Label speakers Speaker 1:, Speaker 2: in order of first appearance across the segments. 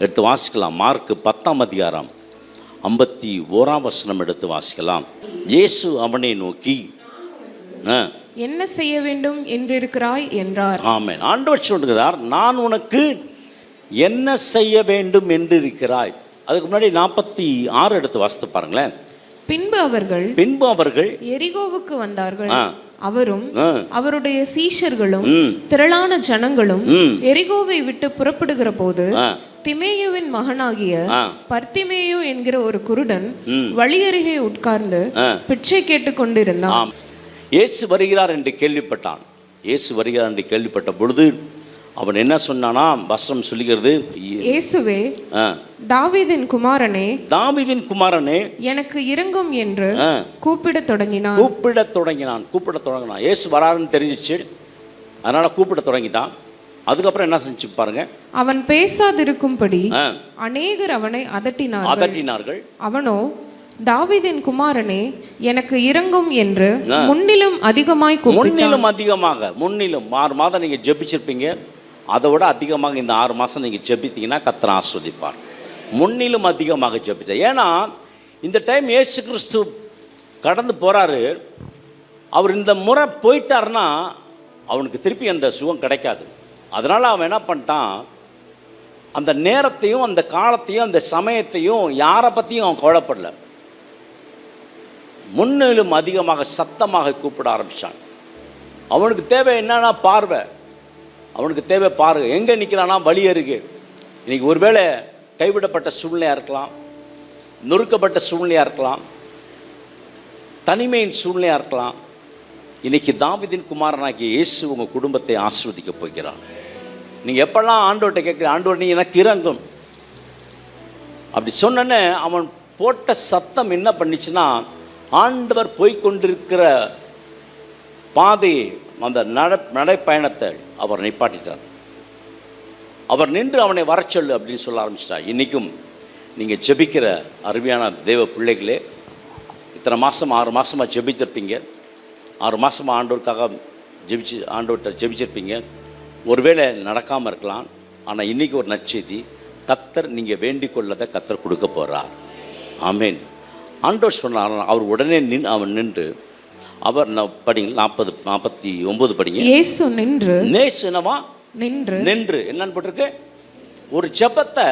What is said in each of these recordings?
Speaker 1: எடுத்து வாசிக்கலாம். மார்க் 10ஆம் அதிகாரம் 51ஆம் வசனம் எடுத்து வாசிக்கலாம். இயேசு அவனை நோக்கி
Speaker 2: என்ன செய்ய வேண்டும் என்றிருக்கிறாய் என்றார்.
Speaker 1: ஆமென். ஆண்டவர் சொல்கிறார், நான் உனக்கு என்ன செய்ய வேண்டும் என்று இருக்கிறாய். அதுக்கு முன்னாடி 46 எடுத்து வாசித்து பாருங்களேன்.
Speaker 2: பின்பு அவர்கள் எரிகோவுக்கு வந்தார்கள். அவரும் அவருடைய சீஷர்களும் திரளான ஜனங்களும் எரிகோவை விட்டு புறப்படுகிற போது திமேயுவின் மகனாகிய பர்த்திமேயு என்கிற ஒரு குருடன் வழியருகே உட்கார்ந்து பிச்சை கேட்டுக் கொண்டிருந்தான்.
Speaker 1: இயேசு வருகிறார் என்று கேள்விப்பட்டான். இயேசு வருகிறார் என்று கேள்விப்பட்ட பொழுது அவன் என்ன சொன்னானா? வசனம் சொல்லுகிறது,
Speaker 2: இயேசுவே, தாவீதின் குமாரனே எனக்கு இரங்கும் என்று கூப்பிடத் தொடங்கினான். இயேசு வராருன்னு தெரிஞ்சிச்சு, அதனால கூப்பிட தொடங்கிட்டான். அதுக்கப்புறம் என்ன செஞ்சு பாருங்க, அவன் பேசாதிருக்கும்படி அநேகர் அவனை அதட்டினார்கள். அவனோ, தாவீதின் குமாரனே எனக்கு இரங்கும் என்று முன்னிலும் அதிகமாய்
Speaker 1: முன்னிலும் 6 மாதம் நீங்க ஜெபிச்சிருப்பீங்க, அதை விட அதிகமாக இந்த 6 மாதம் நீங்கள் ஜெபித்தீங்கன்னா கர்த்தர் ஆஸ்வதிப்பார். முன்னிலும் அதிகமாக ஜெபித்த. ஏன்னா இந்த டைம் இயேசு கிறிஸ்து கடந்து போகிறாரு. அவர் இந்த முறை போயிட்டார்னா அவனுக்கு திருப்பி அந்த சுகம் கிடைக்காது. அதனால் அவன் என்ன பண்ணிட்டான், அந்த நேரத்தையும் அந்த காலத்தையும் அந்த சமயத்தையும் யாரை பற்றியும் அவன் கவலைப்படல. முன்னிலும் அதிகமாக சத்தமாக கூப்பிட ஆரம்பித்தான். அவனுக்கு தேவை என்னன்னா பார்வை. அவனுக்கு தேவை பாருங்க, எங்கே நிற்கிறானா? வழி அருகே. இன்றைக்கி ஒருவேளை கைவிடப்பட்ட சூழ்நிலையாக இருக்கலாம், நொறுக்கப்பட்ட சூழ்நிலையாக இருக்கலாம், தனிமையின் சூழ்நிலையாக இருக்கலாம். இன்றைக்கி தாவீதின் குமாரனாகிய இயேசு உங்கள் குடும்பத்தை ஆசீர்வதிக்க போகிறார். நீங்கள் எப்பெல்லாம் ஆண்டவர்கிட்ட கேட்குற, ஆண்டவர் நீ எனக்கு இறங்கும் அப்படி சொன்னோன்னே அவன் போட்ட சத்தம் என்ன பண்ணிச்சுன்னா, ஆண்டவர் போய்கொண்டிருக்கிற பாதையை, அந்த நடைப்பயணத்தை அவர் நிப்பாட்டிட்டார். அவர் நின்று அவனை வர சொல்லு அப்படின்னு சொல்ல ஆரம்பிச்சிட்டார். இன்றைக்கும் நீங்கள் ஜெபிக்கிற அருமையான தேவ பிள்ளைகளே, இத்தனை மாதம் 6 மாதமாக ஜெபித்திருப்பீங்க. 6 மாதமாக ஆண்டவருக்காக ஆண்டவர்கிட்ட ஜெபிச்சிருப்பீங்க. ஒருவேளை நடக்காமல் இருக்கலாம். ஆனால் இன்றைக்கி ஒரு நற்செய்தி, கர்த்தர் நீங்கள் வேண்டிக் கொள்ளதை கர்த்தர் கொடுக்க போகிறார். ஆமேன். ஆண்டவர் சொன்னார். அவர் உடனே நின்று அவர் படிங்க 49 படிங்க.
Speaker 2: இயேசு நின்று
Speaker 1: என்னன்னு போட்டிருக்கு, ஒரு ஜெபத்தை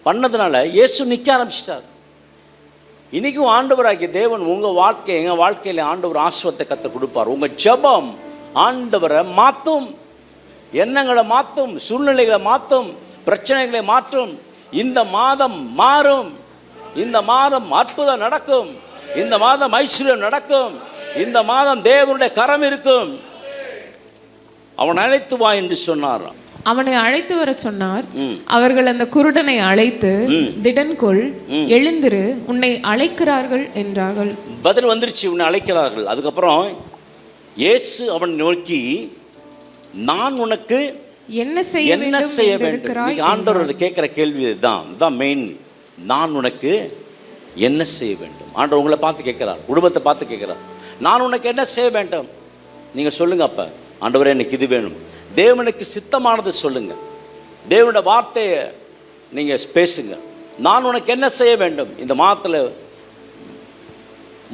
Speaker 1: பண்ணதுனால இயேசு நிற்க ஆரம்பிச்சிட்டார். இன்றைக்கும் ஆண்டவராகிய தேவன் உங்கள் வாழ்க்கை, எங்கள் வாழ்க்கையில் ஆண்டவர் ஆசீர்வாதத்தை கற்று கொடுப்பார். உங்கள் ஜெபம் ஆண்டவரை மாற்றும், எண்ணங்களை மாற்றும், சூழ்நிலைகளை மாற்றும், பிரச்சனைகளை மாற்றும். இந்த மாதம் மாறும். இந்த மாதம் அற்புதம் நடக்கும். இந்த மாதம் ஐஸ்வர்யம் நடக்கும். இந்த மாதம் தேவனுடைய கரம் இருக்கும். அவன் அழைத்து வா என்று சொன்னார்.
Speaker 2: அவனை அழைத்து வர சொன்னார். அவர்கள் அந்த குருடனை அழைத்து, திடன்கொள், எழுந்திரு, உன்னை அழைக்கிறார்கள் என்றார்கள்.
Speaker 1: பதில் வந்துருச்சு, உன்னை அழைக்கிறார்கள். அதுக்கப்புறம் இயேசு அவன் நோக்கி, நான் உனக்கு என்ன செய்ய வேண்டும். ஆண்டவர் கேட்கிற கேள்வி இதுதான் மெயின். நான் உனக்கு என்ன செய்ய வேண்டும். ஆண்டவர் உங்களை பார்த்து கேட்கிறார், குடும்பத்தை பார்த்து கேட்கிறார், நான் உனக்கு என்ன செய்ய வேண்டும். நீங்கள் சொல்லுங்க, அப்போ ஆண்டவரே எனக்கு இது வேணும். தேவனுக்கு சித்தமானது சொல்லுங்க, தேவனுடைய வார்த்தையை நீங்கள் பேசுங்க. நான் உனக்கு என்ன செய்ய வேண்டும். இந்த மாதத்தில்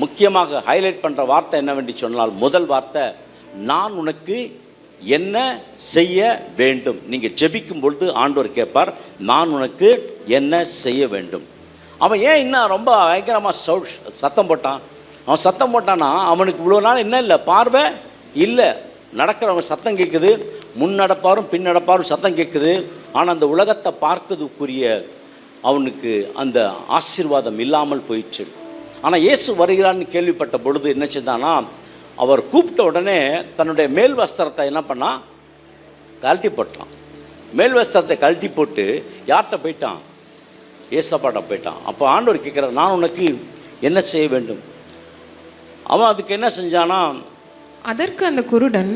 Speaker 1: முக்கியமாக ஹைலைட் பண்ணுற வார்த்தை என்னவென்று சொன்னால், முதல் வார்த்தை நான் உனக்கு என்ன செய்ய வேண்டும். நீங்கள் ஜெபிக்கும் பொழுது ஆண்டவர் கேட்பார், நான் உனக்கு என்ன செய்ய வேண்டும். அவன் ஏன் இன்னும் ரொம்ப பயங்கரமாக சத்தம் போட்டான்? அவன் சத்தம் போட்டான்னா அவனுக்கு இவ்வளோ நாள் என்ன இல்லை, பார்வை இல்லை. நடக்கிறவங்க சத்தம் கேட்குது, முன் நடப்பாரும் பின் நடப்பாரும் சத்தம் கேட்குது. ஆனால் அந்த உலகத்தை பார்க்கறதுக்குரிய அவனுக்கு அந்த ஆசீர்வாதம் இல்லாமல் போயிடுச்சு. ஆனால் இயேசு வருகிறான்னு கேள்விப்பட்ட பொழுது என்ன செஞ்சானா, அவர் கூப்பிட்ட உடனே தன்னுடைய மேல் வஸ்திரத்தை என்ன பண்ணால் கழட்டி போட்டான். மேல் வஸ்திரத்தை கழட்டி போட்டு யார்கிட்ட போயிட்டான்? ஏசப்பாட்ட போயிட்டான். அப்போ ஆண்டவர் கேட்குறார், நான் உனக்கு என்ன செய்ய வேண்டும். அவன் அதுக்கு என்ன செஞ்சானா,
Speaker 2: அதற்கு அந்த குருடன்,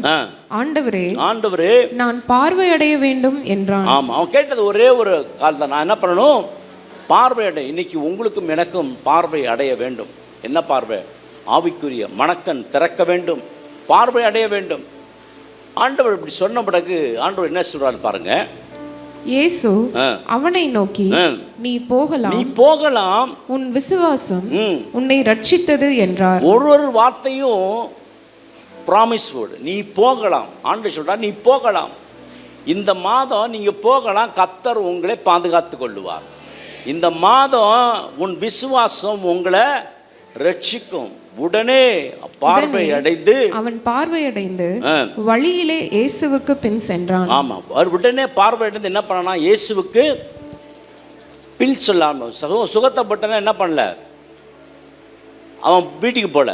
Speaker 2: ஆண்டவரே நான் பார்வை அடைய வேண்டும் என்றான்.
Speaker 1: ஆமாம், அவன் கேட்டது ஒரே ஒரு கால் தான், நான் என்ன பண்ணணும், பார்வை அடைய. இன்னைக்கு உங்களுக்கும் எனக்கும் பார்வை அடைய வேண்டும். என்ன பார்வை? ஆவிக்குரிய மனக்கண் திறக்க வேண்டும், பார்வை அடைய வேண்டும். ஆண்டவர் இப்படி சொன்ன பிறகு ஆண்டவர் என்ன சொல்கிறார் பாருங்க.
Speaker 2: இயேசு அவனை நோக்கி, நீ போகலாம், உன் விசுவாசம் உன்னை ரட்சித்தது என்றார்.
Speaker 1: ஒரு வார்த்தையும் ப்ராமிஸ் வேர்டு. நீ போகலாம். ஆண்டவர் சொல்றார், நீ போகலாம். இந்த மாதம் நீங்க போகலாம், கர்த்தர் உங்களை பாதுகாத்து கொள்ளுவார். இந்த மாதம் உன் விசுவாசம் உங்களை ரட்சிக்கும். உடனே
Speaker 2: அவன் பார்வையடைந்து வழியிலே இயேசுவுக்கு பின் சென்றான்.
Speaker 1: ஆமா, உடனே பார்வையடைந்து என்ன பண்ணா, இயேசுவுக்கு பின் சொல்லாம சுகத்தப்பட்டன என்ன பண்ணல, அவன் வீட்டுக்கு போல.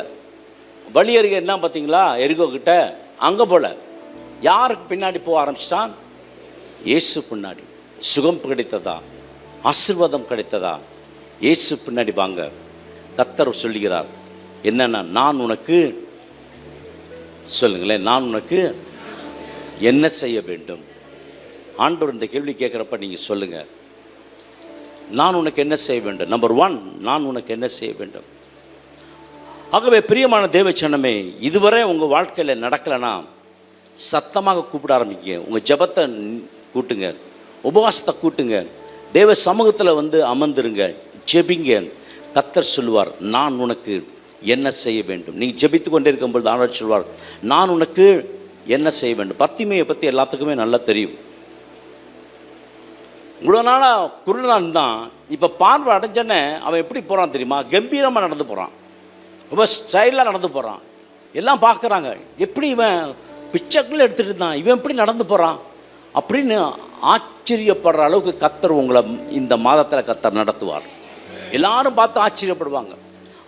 Speaker 1: வழி அருகே என்ன பார்த்தீங்களா, எரிகோ கிட்ட, அங்கே போல. யாருக்கு பின்னாடி போக ஆரம்பிச்சிட்டான்? இயேசு பின்னாடி. சுகம் கிடைத்ததா, ஆசீர்வாதம் கிடைத்ததா? இயேசு பின்னாடி வாங்க. கர்த்தர் சொல்லுகிறார் என்னன்னா, நான் உனக்கு, சொல்லுங்களேன், நான் உனக்கு என்ன செய்ய வேண்டும்? ஆண்டவர் இந்த கேள்வி கேட்குறப்ப நீங்கள் சொல்லுங்கள், நான் உனக்கு என்ன செய்ய வேண்டும்? நம்பர் 1, நான் உனக்கு என்ன செய்ய வேண்டும்? ஆகவே பிரியமான தேவச்சனமே, இதுவரை உங்கள் வாழ்க்கையில் நடக்கலைன்னா சத்தமாக கூப்பிட ஆரம்பிங்க. உங்கள் ஜெபத்தை கூட்டுங்க, உபவாசத்தை கூட்டுங்க, தேவ சமூகத்தில் வந்து அமர்ந்துருங்க, ஜெபிங்க. கர்த்தர் சொல்லுவார், நான் உனக்கு என்ன செய்ய வேண்டும். நீங்கள் ஜெபித்து கொண்டே இருக்கும்போது ஆண்டவர் சொல்வார், நான் உனக்கு என்ன செய்ய வேண்டும். பர்த்திமையை பற்றி எல்லாத்துக்குமே நல்லா தெரியும். இவ்வளோ நாளாக குருடான் தான், இப்போ பார்வை அடைஞ்சனே அவன் எப்படி போகிறான் தெரியுமா? கம்பீரமாக நடந்து போகிறான், ரொம்ப ஸ்டைலாக நடந்து போகிறான். எல்லாம் பார்க்குறாங்க, எப்படி இவன் பிச்சைக்குள்ளே எடுத்துகிட்டு இருந்தான், இவன் எப்படி நடந்து போகிறான் அப்படின்னு ஆச்சரியப்படுற அளவுக்கு கர்த்தர் உங்களை இந்த மாதத்தில் கர்த்தர் நடத்துவார். எல்லாரும் பார்த்து ஆச்சரியப்படுவாங்க.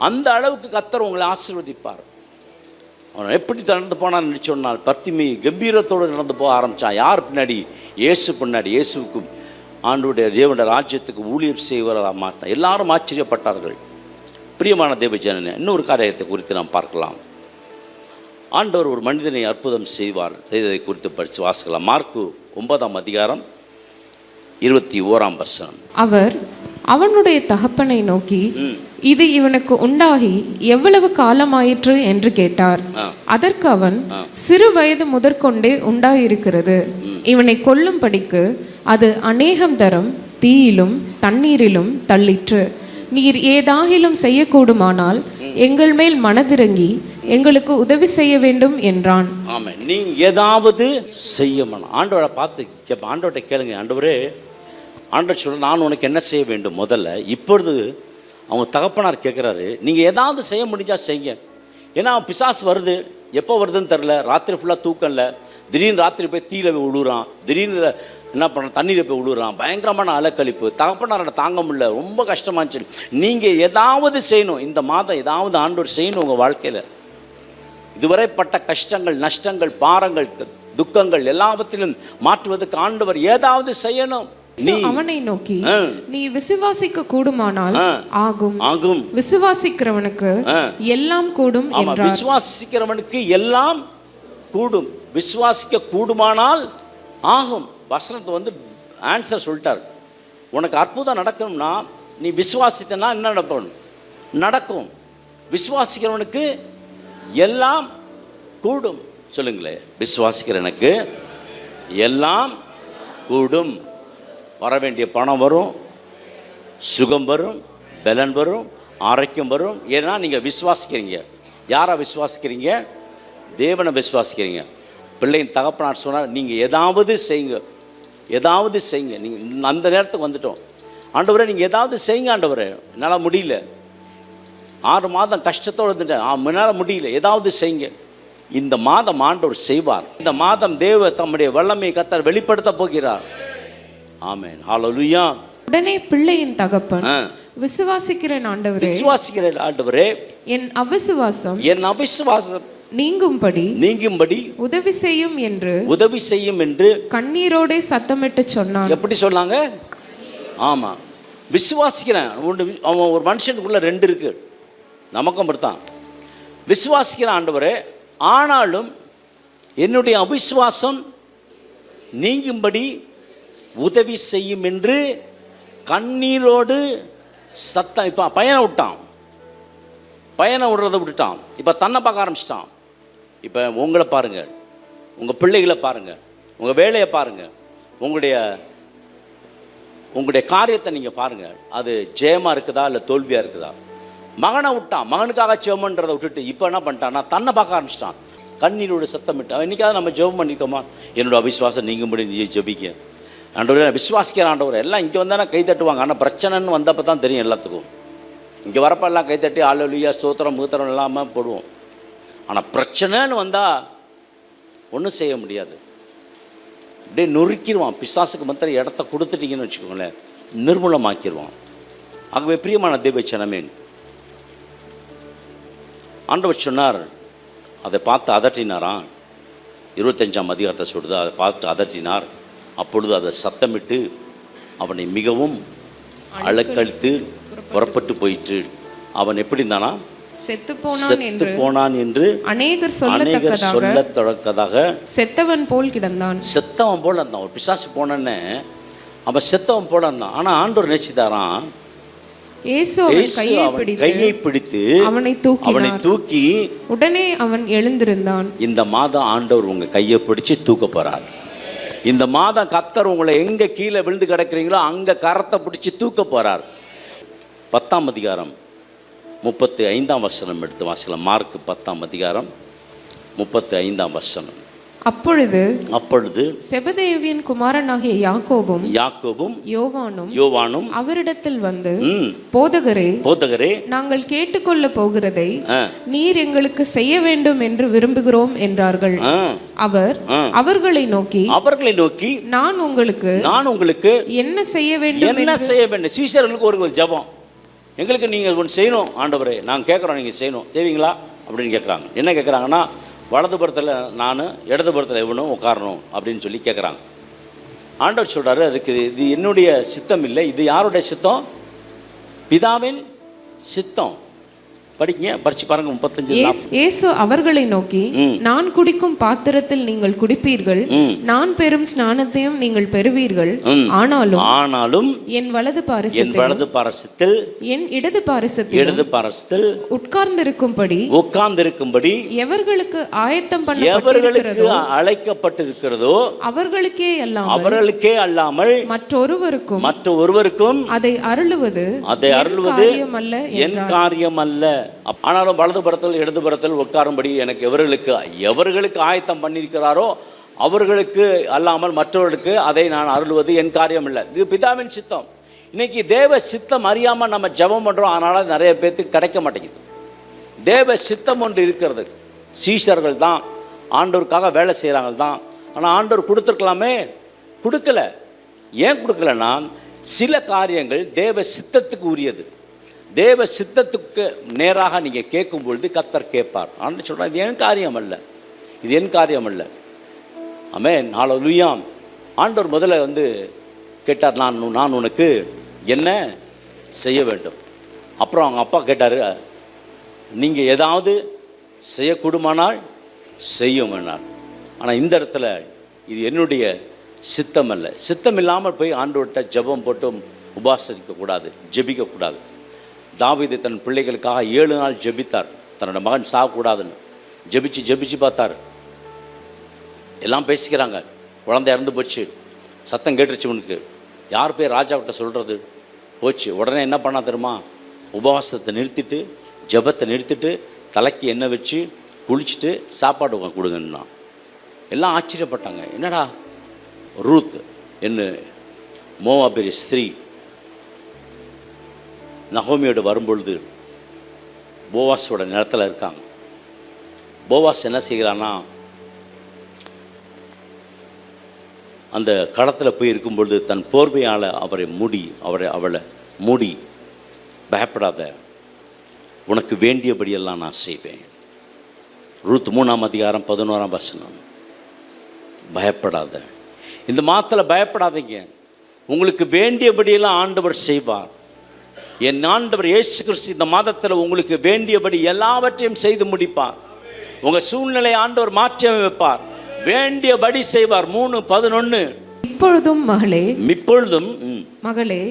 Speaker 1: அந்த அளவுக்கு கர்த்தர் உங்களை ஆசீர்வதிப்பார். அவன் எப்படி நடந்து போனான்னு சொன்னால், பர்த்திமை கம்பீரத்தோடு நடந்து போக ஆரம்பித்தான். யார் பின்னாடி? இயேசு பின்னாடி. இயேசுக்கும் ஆண்டவருடைய தேவனுடைய ராஜ்யத்துக்கு ஊழியம் செய்வதாக மாட்டான். எல்லாரும் ஆச்சரியப்பட்டார்கள். பிரியமான தேவஜனனே, இன்னொரு காரியத்தை குறித்து நாம் பார்க்கலாம். ஆண்டவர் ஒரு மனிதனை அற்புதம் செய்ததை குறித்து படித்து வாசிக்கலாம். மார்க்கு 9ஆம் அதிகாரம் 21ஆம் வசனம்.
Speaker 2: அவர் அவனுடைய தகப்பனை நோக்கி, இது இவனுக்கு உண்டாகி எவ்வளவு காலமாயிற்று என்று கேட்டார். அதற்கு அவன், சிறு வயது முதற்கொண்டே உண்டாயிருக்கிறது. இவனை கொல்லும்படிக்கு அது அநேகம் தரம் தீயிலும் தண்ணீரிலும் தள்ளிற்று. நீர் ஏதாகிலும் செய்யக்கூடுமானால் எங்கள் மேல் மனதிறங்கி எங்களுக்கு உதவி செய்ய வேண்டும் என்றான்.
Speaker 1: ஆமாம், நீ ஏதாவது செய்யணும். ஆண்டவரை பார்த்து ஆண்டவர்கிட்ட கேளுங்க, ஆண்டவரே, ஆண்டவர் சொல்ல, நான் உனக்கு என்ன செய்ய வேண்டும்? முதல்ல இப்பொழுது அவங்க தகப்பனார் கேட்குறாரு, நீங்கள் ஏதாவது செய்ய முடிஞ்சால் செய்யுங்க. ஏன்னா பிசாசு வருது, எப்போ வருதுன்னு தெரில. ராத்திரி ஃபுல்லாக தூக்கம் இல்லை, திடீர்னு ராத்திரி போய் தீயில போய் விழுறான், திடீர்னு என்ன பண்ண தண்ணீரை போய் விழுறான், பயங்கரமான அலக்கழிப்பு. தகப்பனாரோட தாங்க முடியல, ரொம்ப கஷ்டமாச்சு. நீங்கள் ஏதாவது செய்யணும், இந்த மாதம் ஏதாவது ஆண்டவர் செய்யணும் உங்கள் வாழ்க்கையில். இதுவரை பட்ட கஷ்டங்கள், நஷ்டங்கள், பாரங்கள், துக்கங்கள் எல்லாவற்றிலும் மாற்றுவதற்கு ஆண்டவர் ஏதாவது செய்யணும்.
Speaker 2: நீ அவனை நோக்கி, நீ விசுவாசிக்க கூடுமானால் ஆகும்,
Speaker 1: ஆகும்.
Speaker 2: விசுவாசிக்கிறவனுக்கு எல்லாம் கூடும் என்றார்.
Speaker 1: விசுவாசிக்கிறவனுக்கு எல்லாம் கூடும், விசுவாசிக்க கூடுமானால் ஆகும். வசனத்தை வந்து ஆன்சர் சொல்லிட்டார். உனக்கு அற்புதம் நடக்கணும்னா நீ விசுவாசித்தனா என்ன நடக்கும்? விசுவாசிக்கிறவனுக்கு எல்லாம் கூடும். சொல்லுங்களேன், விசுவாசிக்கிறவனுக்கு எல்லாம் கூடும். வர வேண்டிய பணம் வரும், சுகம் வரும், பலன் வரும், ஆரோக்கியம் வரும். ஏன்னா நீங்கள் விசுவாசிக்கிறீங்க. யாரை விசுவாசிக்கிறீங்க? தேவனை விசுவாசிக்கிறீங்க. பிள்ளையின் தகப்பனார் சொன்னார், நீங்கள் ஏதாவது செய்யுங்க, ஏதாவது செய்யுங்க. நீங்கள் அந்த நேரத்துக்கு வந்துட்டோம். ஆண்டவரே, நீங்கள் ஏதாவது செய்யுங்க ஆண்டவரே, என்னால் முடியல, 6 மாதம் கஷ்டத்தோடு இருந்துட்டேன், என்னால் முடியல, ஏதாவது செய்யுங்க. இந்த மாதம் ஆண்டவர் செய்வார். இந்த மாதம் தேவ தம்முடைய வல்லமையை கர்த்தர் வெளிப்படுத்த போகிறார். ஆமென், ஹல்லேலூயா.
Speaker 2: உடனே பிள்ளையின் தகப்பன், விசுவாசிக்கிறேன்
Speaker 1: ஆண்டவரே,
Speaker 2: என் அவிசுவாசம்
Speaker 1: நீங்கும்படி உதவி செய்யும் என்று
Speaker 2: கண்ணீரோட சத்தமிட்டு சொன்னான்.
Speaker 1: எப்படி சொன்னாங்க? ஆமா, விசுவாசிக்கிறேன். அவன் ஒரு மனுஷனுக்குள்ள 2 இருக்கு, நமக்கும் அப்படித்தான். விசுவாசிக்கிறேன் ஆண்டவரே, ஆனாலும் என்னுடைய அவிசுவாசம் நீங்கும்படி உதவி செய்யும் என்று கண்ணீரோடு சத்தம். இப்போ பையனை விட்டுட்டான், இப்போ தன்னை பார்க்க ஆரம்பிச்சிட்டான். இப்போ உங்களை பாருங்கள், உங்கள் பிள்ளைகளை பாருங்கள், உங்கள் வேலையை பாருங்கள், உங்களுடைய உங்களுடைய காரியத்தை நீங்கள் பாருங்கள், அது ஜெயமாக இருக்குதா இல்லை தோல்வியாக இருக்குதா. மகனை விட்டான், மகனுக்காக ஜெபம்ன்றதை விட்டுட்டு இப்போ என்ன பண்ணிட்டான்னா தன்னை பார்க்க ஆரம்பிச்சிட்டான். கண்ணீரோட சத்தம் விட்டான். இன்றைக்காவது நம்ம ஜெபம் பண்ணிக்கோமா, என்னோட அவிசுவாசம் நீங்கள் முடி நீ ஜெபிக்க ஆண்டவரே, விசுவாசிக்கிற ஆண்டவர். எல்லாம் இங்கே வந்தால் கை தட்டுவாங்க, ஆனால் பிரச்சனைன்னு வந்தப்போ தான் தெரியும் எல்லாத்துக்கும். இங்கே வரப்போ எல்லாம் கை தட்டி அல்லேலூயா ஸ்தோத்திரம் மூத்திரம் இல்லாமல் போடுவோம். ஆனால் பிரச்சனைன்னு வந்தால் ஒன்றும் செய்ய முடியாது, அப்படியே நொறுக்கிடுவான். பிசாசுக்கு மாத்திரம் இடத்த கொடுத்துட்டீங்கன்னு வச்சுக்கோங்களேன், நிர்மூலமாக்கிடுவான். ஆகவே பிரியமான தேவச்சனமே, ஆண்டவர் சொன்னார், அதை பார்த்து அதட்டினாராம். 25ஆம் அதிகாரத்தை சொல்லுது, அதை பார்த்து அதட்டினார். அப்பொழுது அதை சத்தமிட்டு அவனை மிகவும் அலக்கழித்து புறப்பட்டு போயிற்று. அவன் எப்படி இருந்தானா, செத்து போனான் என்று அநேகர் சொல்லத்தக்கதாக
Speaker 2: செத்தவன் போல் கிடந்தான்.
Speaker 1: செத்தவன் போல இருந்தான். ஒரு பிசாசு போனன்னு அவன் செத்தவன் போல இருந்தான். ஆனால் ஆண்டவர் நினைச்சுதாரான், கையை பிடித்து அவனை தூக்கி
Speaker 2: உடனே அவன் எழுந்திருந்தான்.
Speaker 1: இந்த மாதம் ஆண்டவர் உங்க கையை பிடிச்சு தூக்க போறார். இந்த மாதம் கர்த்தர் உங்களை எங்க கீழே விழுந்து கிடக்கிறீங்களோ அங்க கரத்தை பிடிச்சி தூக்க போறார். 10ஆம் அதிகாரம் 35ஆம் வசனம் எடுத்து வாசிக்கலாம். மார்க் 10ஆம் அதிகாரம் 35ஆம் வசனம்.
Speaker 2: அப்பொழுது செபதேவியின் குமாரனாகிய யாக்கோபும் யோவானும் அவரிடத்தில் வந்து, போதகரே, நாங்கள் கேட்டுக்கொள்ள போகிறதை நீர் எங்களுக்கு செய்ய வேண்டும் என்று விரும்புகிறோம் என்றார்கள். அவர் அவர்களை நோக்கி நான் உங்களுக்கு என்ன செய்ய வேண்டும்.
Speaker 1: சீஷர்களுக்கு ஒரு ஜெபம், எங்களுக்கு நீங்கள் ஒன்று செய்யணும் ஆண்டவரே, நாங்கள் கேட்குறோம், நீங்கள் செய்யணும், செய்வீங்களா அப்படின்னு கேட்குறாங்க. என்ன கேட்குறாங்கன்னா, வலதுபுறத்தில் நான், இடதுபுறத்தில் இவனும் உட்காரணும் அப்படின்னு சொல்லி கேட்குறாங்க. ஆண்டவர் சொல்கிறாரு, அதுக்கு இது என்னுடைய சித்தம் இல்லை, இது யாருடைய சித்தம், பிதாவின் சித்தம். படிச்சு பாருங்க 35.
Speaker 2: இயேசு அவர்களை நோக்கி, நான் குடிக்கும் பாத்திரத்தில் நீங்கள் குடிப்பீர்கள், நான் பெறும் ஸ்நானத்தையும் நீங்கள் பெறுவீர்கள். ஆனாலும் என் வலது பாரிசத்தில் என் இடது பாரிசத்தில் உட்கார்ந்திருக்கும்படி எவர்களுக்கு ஆயத்தம் பண்ணப்பட்டிருக்கிறதோ,
Speaker 1: அழைக்கப்பட்டிருக்கிறதோ அவர்களுக்கே அல்லாமல் மற்றொருவருக்கும் அதை அருளுவது என் காரியம் அல்ல. ஆனாலும் வலதுபுறத்தில் இடதுபுறத்தில் உட்காரும்படி எனக்கு எவர்களுக்கு ஆயத்தம் பண்ணியிருக்கிறாரோ அவர்களுக்கு அல்லாமல் மற்றவர்களுக்கு அதை நான் அருள்வது என் காரியம் இல்லை. இது பிதாவின் சித்தம். இன்னைக்கு தேவ சித்தம் அறியாமல் நம்ம ஜெபம் பண்ணுறோம், அதனால் நிறைய பேர்த்துக்கு கிடைக்க மாட்டேங்குது. தேவ சித்தம் ஒன்று இருக்கிறது. சீஷர்கள் தான் ஆண்டவருக்காக வேலை செய்கிறாங்க தான், ஆனால் ஆண்டவர் கொடுத்துருக்கலாமே, கொடுக்கல. ஏன் கொடுக்கலன்னா, சில காரியங்கள் தேவ சித்தத்துக்கு உரியது. தேவ சித்தத்துக்கு நேராக நீங்கள் கேட்கும் பொழுது கர்த்தர் கேட்பார். ஆண்டு சொல்கிறார், இது என் காரியம் அல்ல. ஆமென், ஹல்லேலூயா. ஆண்டவர் முதல்ல வந்து கேட்டார், நான் உனக்கு என்ன செய்ய வேண்டும். அப்புறம் அவங்க அப்பா கேட்டார், நீங்கள் ஏதாவது செய்யக்கூடுமானால் செய்யும் வேணால். ஆனால் இந்த இடத்துல இது என்னுடைய சித்தம் அல்ல. சித்தம் இல்லாமல் போய் ஆண்டவர்கிட்ட ஜெபம் போட்டு உபாசிக்கக்கூடாது, ஜெபிக்கக்கூடாது. தாவீது தன் பிள்ளைகளுக்காக 7 நாள் ஜெபித்தார், தன்னோட மகன் சாகக்கூடாதுன்னு. ஜெபிச்சு பார்த்தார். எல்லாம் பேசிக்கிறாங்க, குழந்தை இறந்து போச்சு, சத்தம் கேட்டுருச்சு. உனக்கு யார் போய் ராஜாவிட்ட சொல்கிறது போச்சு. உடனே என்ன பண்ணா தெரியுமா, உபவாசத்தை நிறுத்திட்டு ஜெபத்தை நிறுத்திட்டு தலைக்கு எண்ணெய் வச்சு குளிச்சுட்டு சாப்பாடு கொடுங்கன்னா. எல்லாம் ஆச்சரியப்பட்டாங்க. என்னடா, ரூத் என்ன மோவாபிய ஸ்திரீ நகோமியோடு வரும்பொழுது போவாஸோட நிலத்தில் இருக்காங்க. போவாஸ் என்ன செய்கிறான்னா, அந்த களத்தில் போய் இருக்கும்பொழுது தன் போர்வையால் அவளை மூடி, பயப்படாத, உனக்கு வேண்டியபடியெல்லாம் நான் செய்வேன். ரூத் 3ஆம் அதிகாரம் 11ஆம் வசனம். பயப்படாத. இந்த மாதத்தில் பயப்படாதீங்க, உங்களுக்கு வேண்டியபடியெல்லாம் ஆண்டவர் செய்வார். என் ஆண்டவர் இயேசு கிறிஸ்து இந்த மாதத்தில் உங்களுக்கு வேண்டியபடி எல்லாவற்றையும் செய்து முடிப்பார். உங்கள் சூழ்நிலை ஆண்டவர் மாற்றி வைப்பார், வேண்டியபடி செய்வார். 3:11. இப்பொழுதும் மகளே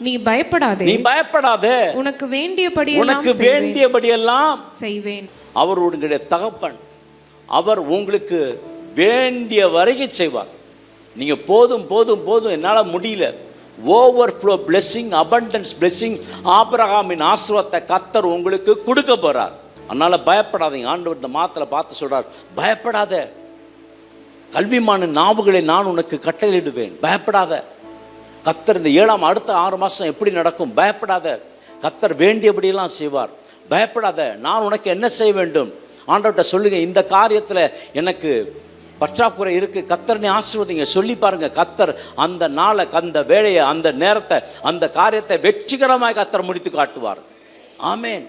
Speaker 1: நீ பயப்படாதே, உனக்கு வேண்டியபடி எல்லாம் செய்வேன். அவருடைய தகப்பன், அவர் உங்களுக்கு வேண்டிய வரைக்கும் செய்வார். நீங்கள் போதும் என்னால் முடியல, ஓவர்ஃப்ளோ பிளெஸிங், அபண்டன்ஸ் பிளெஸிங், ஆபிரகாமின் ஆசீர்வாதத்தை கர்த்தர் உங்களுக்கு கொடுக்க போறார். அதனால பயப்படாதீங்க. ஆண்டவர் இந்த மாத்திரை பார்த்து சொல்றார், பயப்படாத, கல்விமான நாவுகளை நான் உனக்கு கட்டளையிடுவேன், பயப்படாத. கர்த்தர் இந்த 7ஆம் அடுத்த 6 மாதம் எப்படி நடக்கும், பயப்படாத. கர்த்தர் வேண்டியபடியெல்லாம் செய்வார், பயப்படாத. நான் உனக்கு என்ன செய்ய வேண்டும் ஆண்டவர்கிட்ட சொல்லுங்க. இந்த காரியத்தில் எனக்கு பற்றாக்குறை இருக்கு, கர்த்தரனை ஆசீர்வதிங்க சொல்லி பாருங்க. கர்த்தர் அந்த நாளை, அந்த வேலையை, அந்த நேரத்தை, அந்த காரியத்தை வெற்றிகரமாக கர்த்தர் முடித்து காட்டுவார். ஆமேன்,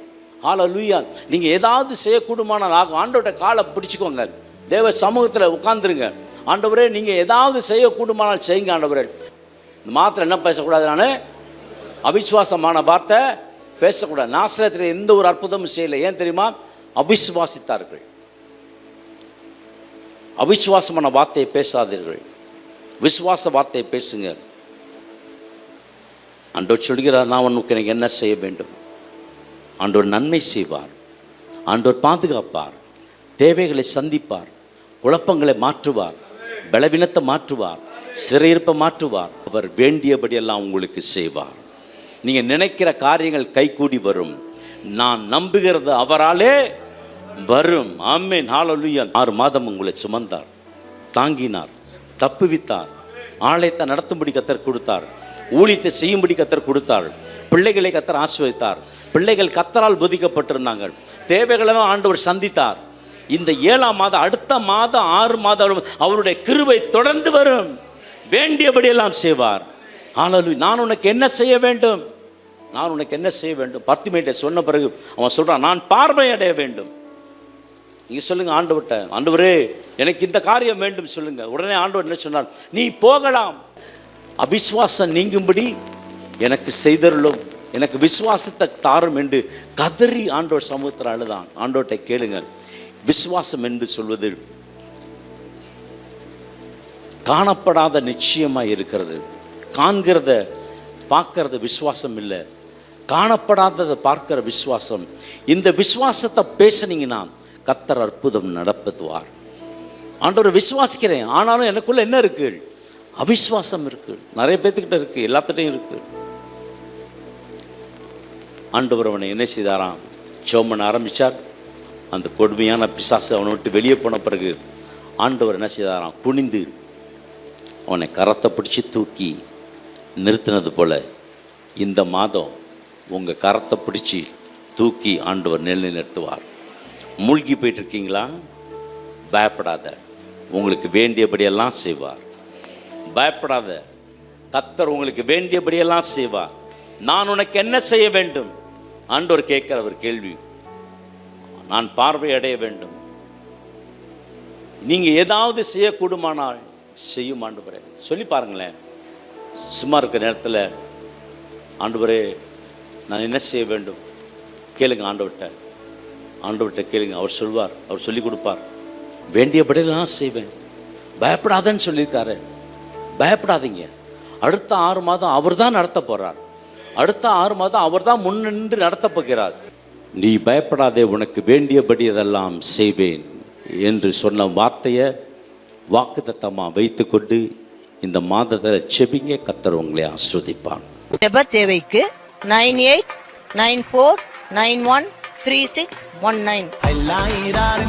Speaker 1: ஹல்லேலூயா. நீங்கள் ஏதாவது செய்யக்கூடுமானால் ஆண்டவர்கிட்ட காலை பிடிச்சிக்கோங்க, தேவ சமூகத்தில் உட்காந்துருங்க. ஆண்டவரே நீங்கள் ஏதாவது செய்யக்கூடுமானால் செய்யுங்க ஆண்டவரே. இந்த மாத்திரம் என்ன பேசக்கூடாது, நான் அவிசுவாசமான வார்த்தை பேசக்கூடாது. நாசரேத்தில் எந்த ஒரு அற்புதமும் செய்யலை. ஏன் தெரியுமா? அவிசுவாசித்தார்கள். அவிசுவாசமான வார்த்தையை பேசாதீர்கள், விசுவாச வார்த்தையை பேசுங்க. ஆண்டவர் சொல்கிறார், நான் உனக்கு எனக்கு என்ன செய்ய வேண்டும். ஆண்டவர் நன்மை செய்வார், ஆண்டவர் பாதுகாப்பார், தேவைகளை சந்திப்பார், குழப்பங்களை மாற்றுவார், பலவீனத்தை மாற்றுவார், சிறையிருப்பை மாற்றுவார். அவர் வேண்டியபடியெல்லாம் உங்களுக்கு செய்வார். நீங்கள் நினைக்கிற காரியங்கள் கைகூடி வரும். நான் நம்புகிறது அவராலே வரும். ஆமென், ஹல்லேலூயா. 6 மாதம் உங்களை சுமந்தார், தாங்கினார், தப்புவித்தார், ஆலயத்தை நடத்தும்படி கர்த்தர் கொடுத்தார், ஊழியத்தை செய்யும்படி கர்த்தர் கொடுத்தார், பிள்ளைகளை கர்த்தர் ஆசீர்வதித்தார், பிள்ளைகள் கர்த்தரால் போதிக்கப்பட்டிருந்தாங்க, தேவைகளெல்லாம் ஆண்டவர் சந்தித்தார். இந்த 7ஆம் மாதம், அடுத்த மாதம் 6 மாதம் அவருடைய கிருபை தொடர்ந்து வரும், வேண்டியபடியெல்லாம் செய்வார். ஹல்லேலூயா. நான் உனக்கு என்ன செய்ய வேண்டும், நான் உனக்கு என்ன செய்ய வேண்டும். பர்த்திமேயிட்ட சொன்ன பிறகு அவன் சொல்கிறான், நான் பார்வையடைய வேண்டும். நீங்கள் சொல்லுங்கள் ஆண்டவர்கிட்ட, ஆண்டவரே எனக்கு இந்த காரியம் வேண்டும் சொல்லுங்கள். உடனே ஆண்டவர் என்ன சொன்னார், நீ போகலாம், அவிசுவாசம் நீங்கும்படி எனக்கு செய்தருளும், எனக்கு விசுவாசத்தை தாரும் என்று கதறி ஆண்டவர் சமூகத்தில் அழுதான். ஆண்டவர்கிட்ட கேளுங்க. விசுவாசம் என்று சொல்வது காணப்படாத நிச்சயமாக இருக்கிறது. காண்கிறத பார்க்கறது விசுவாசம் இல்லை, காணப்படாததை பார்க்கிற விசுவாசம். இந்த விசுவாசத்தை பேசுனீங்கன்னா கர்த்தர் அற்புதம் நடத்துவார். ஆண்டவரை விசுவாசிக்கிறேன், ஆனாலும் எனக்குள்ள என்ன இருக்கு, அவிசுவாசம் இருக்கு. நிறைய பேர்த்துக்கிட்ட இருக்கு, எல்லாத்துட்டையும் இருக்கு. ஆண்டவர் அவனை என்ன செய்தாராம், ஜெபம் பண்ண ஆரம்பித்தார். அந்த கொடுமையான பிசாசு அவனை விட்டு வெளியே போன பிறகு ஆண்டவர் என்ன செய்தாராம், குனிந்து அவனை கரத்தை பிடிச்சி தூக்கி நிறுத்தினது போல இந்த மாதம் உங்கள் கரத்தை பிடிச்சி தூக்கி ஆண்டவர் நிறுத்துவார். மூழ்கி போயிட்டுருக்கீங்களா, பயப்படாத, உங்களுக்கு வேண்டியபடியெல்லாம் செய்வார். பயப்படாத, கர்த்தர் உங்களுக்கு வேண்டியபடியெல்லாம் செய்வார். நான் உனக்கு என்ன செய்ய வேண்டும் ஆண்டவர் கேட்கிற ஒரு கேள்வி. நான் பார்வை அடைய வேண்டும். நீங்கள் ஏதாவது செய்யக்கூடுமானால் செய்யும் ஆண்டவரே சொல்லி பாருங்களேன். சும்மா இருக்கிற நேரத்தில் ஆண்டவரே நான் என்ன செய்ய வேண்டும் கேளுங்க ஆண்டவர்கிட்ட. ஆண்டவர்கிட்ட கேளுங்க, அவர் சொல்வார், அவர் சொல்லி கொடுப்பார். வேண்டியபடியெல்லாம் செய்வேன், பயப்படாதன்னு சொல்லியிருக்காரு. பயப்படாதீங்க. அடுத்த 6 மாதம் அவர் தான் நடத்த போகிறார். அடுத்த 6 மாதம் அவர் தான் முன்னின்று நடத்தப் போகிறார். நீ பயப்படாதே, உனக்கு வேண்டியபடி அதெல்லாம் செய்வேன் என்று சொன்ன வார்த்தையை வாக்குத்தத்தமாக வைத்துக்கொண்டு இந்த மாதத்தில் செபிங்க. கர்த்தர் உங்களை ஆசீர்வதிப்பார்.
Speaker 3: ஜெப தேவைக்கு 9894913619.
Speaker 4: எல்லாரும்